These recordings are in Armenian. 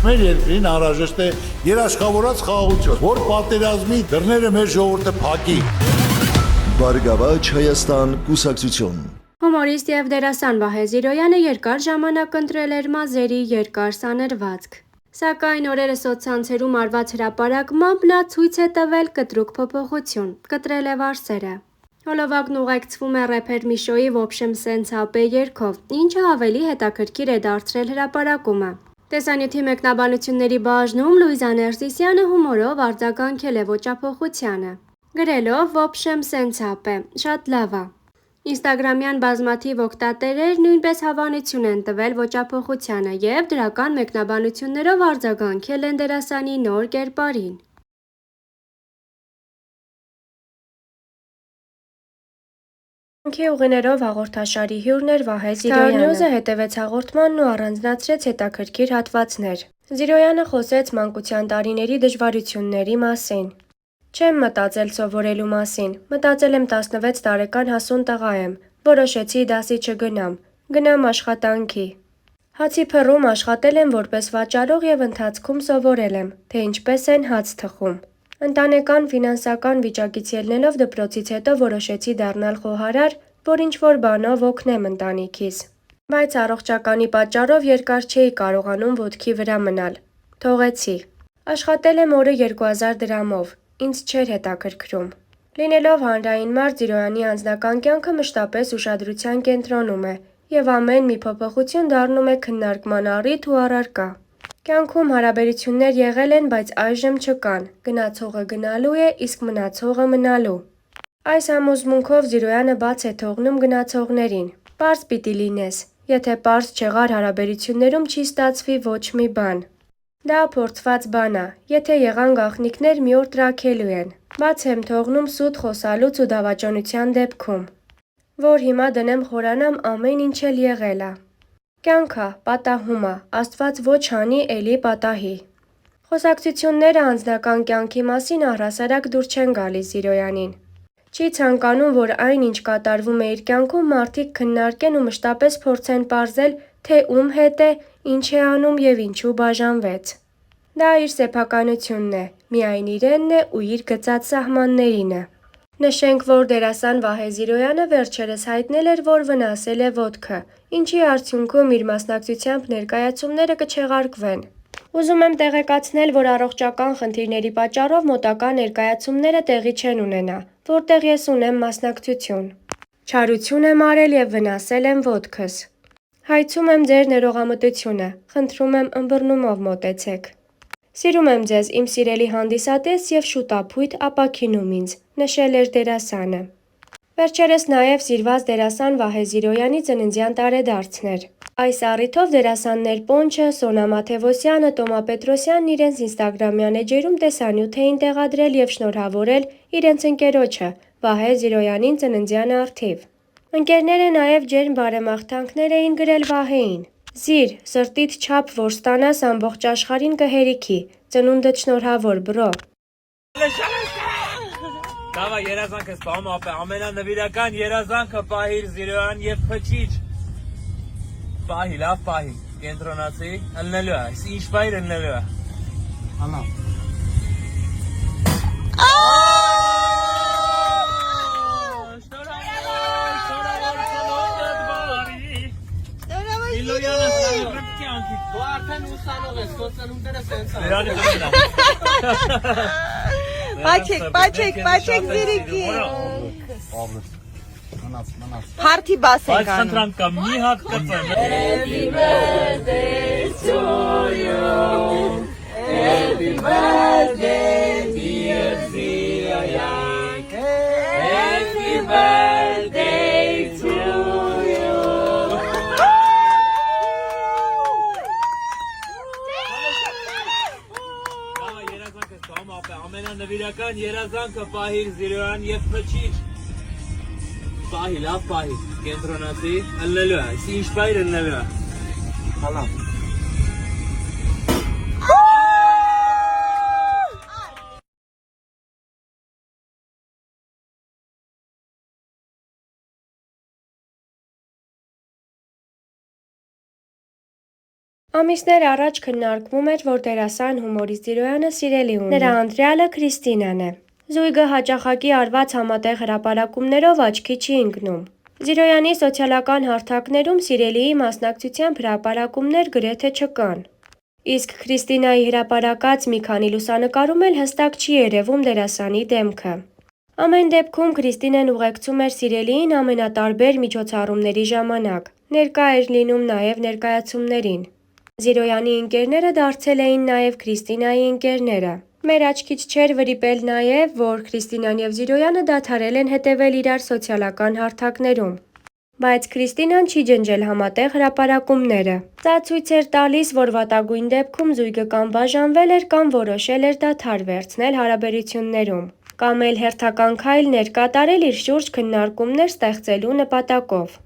Մեր երկրին անհրաժեշտ է երաշխավորած խաղաղություն, որ պատերազմի դռները մեր ժողովուրդը փակի։ Բարգավաճ Հայաստան կուսակցություն։ Հումորիստ եւ դերասան Վահե Զիրոյանը երկար ժամանակ ընտրել էր մազերի երկար սանրվածք։ Սակայն օրերս սոցցանցերում արված հրապարակմամբ նա ցույց է տվել կտրուկ փոփոխություն, կտրել է վարսերը։ Հոլովակն ուղեկցվում է рэփեր Միշոյի «Ոբշեմ սենց ապե» երգով, ինչը ավելի հետաքրքիր է դարձրել հրապարակումը։ Տեսանյութի մեկնաբանությունների բաժնում Լուիզա Ներսիսյանը հումորով արձագանքել է ոճափոխությանը, գրելով «Ոբշեմ սենց ապե», շատ լավ ա։ Ինստագրամյան բազմաթիվ օգտատերեր նույնպես հավանություն են տվել ոճափոխությանը և դրական մեկնաբանություններով արձագանքել են դերասանի նոր կերպարին։ Կյանքի ուղիներով հաղորդաշարի հյուրն էր Վահե Զիրոյանը։ Star News-ը հետևեց հաղորդմանն ու առանձնացրեց հետաքրքիր հատվածներ։ Զիրոյանը խոսեց մանկության տարիների դժվարությունների մասին։ Չեմ մտածել սովորելու մասին, մտածել եմ 16 տարեկան հասուն տղա եմ, որոշեցի դասի չգնամ, գնամ աշխատանքի։ Հացի փռում աշխատել եմ որպես վաճառող և ընթացքում սովորել եմ, թե ինչպես են հաց թխում։ Ընտանեկան ֆինանսական վիճակից ելնելով դպրոցից հետո որոշեցի դառնալ խոհարար, որ ինչ-որ բանով օգնեմ ընտանիքիս։ Բայց առողջականի պատճառով երկար չէի կարողանում ոտքի վրա մնալ։ Թողեցի։ Աշխատել եմ օրը 2000 դրամով, ինձ չէր հետաքրքրում։ Լինելով հանրային մարդ, Զիրոյանի անձնական կյանքը մշտապես ուշադրության կենտրոնում է, և ամեն մի փոփոխություն դառնում է քննարկման առիթ ու առարկա։ Կյանքում հարաբերություններ եղել են, բայց այժմ չկան, գնացողը գնալու է, իսկ մնացողը մնալու։ Այս համոզմունքով Զիրոյանը բաց է թողնում գնացողներին։ Պարզ պիտի լինես, եթե պարզ չեղար հարաբերություններում չի ստացվի ոչ մի բան։ Դա փորձված բան ա, եթե եղան գաղտնիքներ մի օր տրաքելու են։ Բաց եմ թողնում սուտ խոսալուց ու դավաճանության դեպքում, որ հիմա դնեմ խորանամ ամեն ինչ էլ եղել ա։ Կյանք ա, պատահում ա, Աստված ոչ անի, էլի պատահի։ Խոսակցությունները անձնական կյանքի մասին առհասարակ դուր չեն գալիս Զիրոյանին։ Չի ցանկանում, որ այն, ինչ կատարվում է իր կյանքում, մարդիկ քննարկեն ու մշտապես փորձեն պարզել, թե ում հետ է, ինչ է անում և ինչու բաժանվեց։ Դա իր սեփականությունն է, միայն իրենն է ու իր գծած սահմաններինը։ Նշենք, որ դերասան Վահե Զիրոյանը վերջերս հայտնել էր, որ վնասել է ոտքը, ինչի արդյունքում իր մասնակցությամբ ներկայացումները կչեղարկվեն։ Ուզում եմ տեղեկացնել, որ առողջական խնդիրների պատճառով մոտակա ներկայացումները տեղի չեն ունենա, որտեղ ես ունեմ մասնակցություն։ Չարություն եմ արել և վնասել եմ ոտքս։ Հայցում եմ ձեր ներողամտությունը, խնդրում եմ ըմբռնումով մոտեցեք։ Սիրում եմ ձեզ, իմ սիրելի հանդիսատես և շուտափույթ ապաքինում ինձ, նշել էր դերասանը։ Վերջերս նաև սիրված դերասան Վահե Զիրոյանի ծննդյան տարեդարձն էր։ Այս առիթով դերասաններ Պոնչը, Սոնա Մաթևոսյանը, Տոմա Պետրոսյանն իրենց ինստագրամյան էջերում տեսանյութ էին տեղադրել և շնորհավորել իրենց ընկերոջը Վահե Զիրոյանին ծննդյան առթիվ։ Ընկերները նաև ջերմ բարեմաղթանքներ էին գրել Վահեին։ Զիր, սրտիդ չափ որ ստանաս ամբողջ աշխարհին կհերիքի, ծնունդդ շնորհավոր բրո։ Դավա երազանքս պահում ապե ամենանվիրական երազանքը պահիր Զիրոյան և փչիչ։ Պահի, լավ պահի, կենտրոնացի, ըլնելու է, ինչ պահիր ըլնելու է։ Անա։ Դու արդեն ուսանող ես, քո ծնունդները սենց ա։ Պաչեք Զիրիկի։ Հարթի բաս ենք անում։ Այս խնդրանք կա մի հատ կծեմ։ Happy birthday to you. Happy birthday dear Ziroyan. Happy birthday to you. Դավա երազանքս պահում ապե ամենանվիրական երազանքը պահիր Զիրոյան և փչիչ։ Պահի, լավ պահի, կենտրոնացի, ըլնելու է, ինչ պահիր ըլնելու է։ Հալա։ Ամիսներ առաջ քննարկվում էր, որ դերասան հումորիստ Զիրոյանը սիրելի ունի։ Նրա ընտրյալը Քրիստինան է։ Զույգը հաճախակի արված համատեղ հրապարակումներով աչքի չի ընկնում։ Զիրոյանի սոցիալական հարթակներում սիրելիի մասնակցությամբ հրապարակումներ գրեթե չկան։ Իսկ Քրիստինայի հրապարակած մի քանի լուսանկարում էլ հստակ չի երևում դերասանի դեմքը։ Ամեն դեպքում Քրիստինեն ուղեկցում էր սիրելիին ամենատարբեր միջոցառումների ժամանակ, ներկա էր լինում նաև ներկայացումներին։ Զիրոյանի ընկերները դարձել էին նաև Քրիստինայի ընկերները։ Մեր աչքից չէր վրիպել նաև, որ Քրիստինան և Զիրոյանը դադարել են հետևել իրար սոցիալական հարթակներում։ Բայց Քրիստինան չի ջնջել համատեղ հրապարակումները։ Սա ցույց էր տալիս, որ վատագույն դեպքում զույգը կամ բաժանվել էր, կամ որոշել էր դադար վերցնել հարաբերություններում, կամ էլ հերթական քայլներ կատարել իր շուրջ քննարկումներ ստեղծելու նպատակով։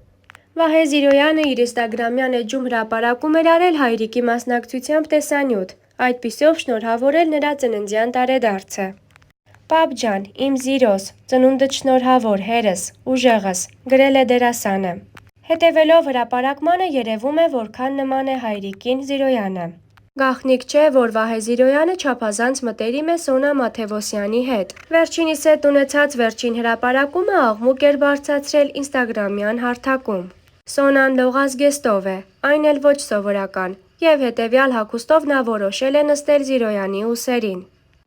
Վահե Զիրոյանը իր ինստագրամյան էջում հրապարակում էր արել հայրիկի մասնակցությամբ տեսանյութ, այդպիսով շնորհավորել նրա ծննդյան տարեդարձը։ «Պապ ջան, իմ Զիրոս, ծնունդդ շնորհավոր, հերս, ուժեղս», գրել է դերասանը։ Հետևելով հրապարակմանը երևում է, որքան նման է հայրիկին Զիրոյանը։ Գաղտնիք չէ, որ Վահե Զիրոյանը չափազանց մտերիմ է Սոնա Մաթևոսյանի հետ։ Վերջինիս հետ ունեցած վերջին հրապարակումը աղմուկ էր բարձրացրել ինստագրամյան հարթակում։ Սոնան լողազգեստով է, այն էլ ոչ սովորական, և հետևյալ հագուստով նա որոշել է նստել Զիրոյանի ուսերին։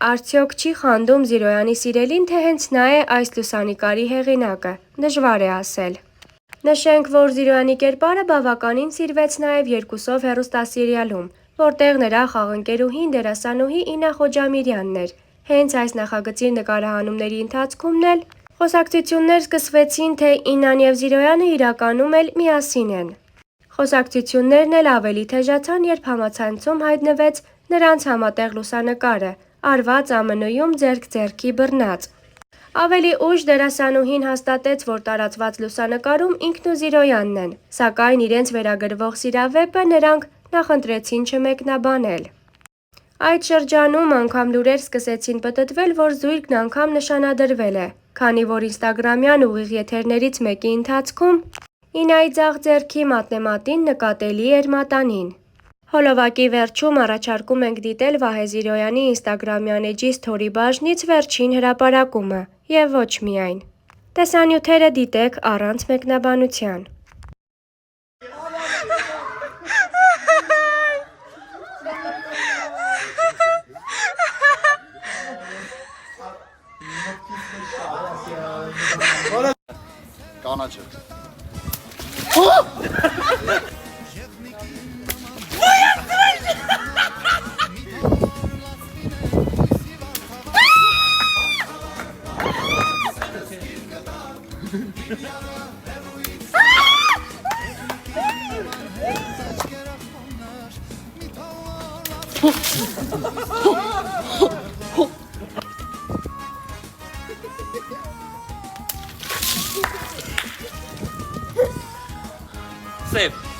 Արդյոք չի խանդում Զիրոյանի սիրելին, թե հենց նա է այս լուսանկարի հեղինակը, դժվար է ասել։ Նշենք, որ Զիրոյանի կերպարը բավականին սիրվեց նաև երկուսով հեռուստասերիալում, որտեղ նրա խաղընկերուհին դերասանուհի Ինա Խոջամիրյանն էր։ Հենց այս նախագծի նկարահանումների ընթացքում էլ խոսակցություններ սկսվեցին, թե Ինան և Զիրոյանը իրականում էլ միասին են։ Խոսակցություններն էլ ավելի թեժացան, երբ համացանցում հայտնվեց նրանց համատեղ լուսանկարը, արված ԱՄՆ-ում ձեռք ձեռքի բռնած։ Ավելի ուշ դերասանուհին հաստատեց, որ տարածված լուսանկարում ինքն ու Զիրոյանն են, սակայն իրենց վերագրվող սիրավեպը նրանք նախընտրեցին չմեկնաբանել։ Այդ շրջանում անգամ լուրեր սկսեցին պտտվել, որ զույգն անգամ նշանադրվել է, քանի որ ինստագրամյան ուղիղ եթերներից մեկի ընթացքում Ինայի ձախ ձեռքի մատնեմատին նկատելի էր մատանին։ Հոլովակի վերջում առաջարկում ենք դիտել Վահե Զիրոյանի ինստագրամյան էջի սթորի բաժնից վերջին հրապարակումը, և ոչ միայն։ Տեսանյութերը դիտեք առանց մեկնաբանության։ Կանաչը։ Սև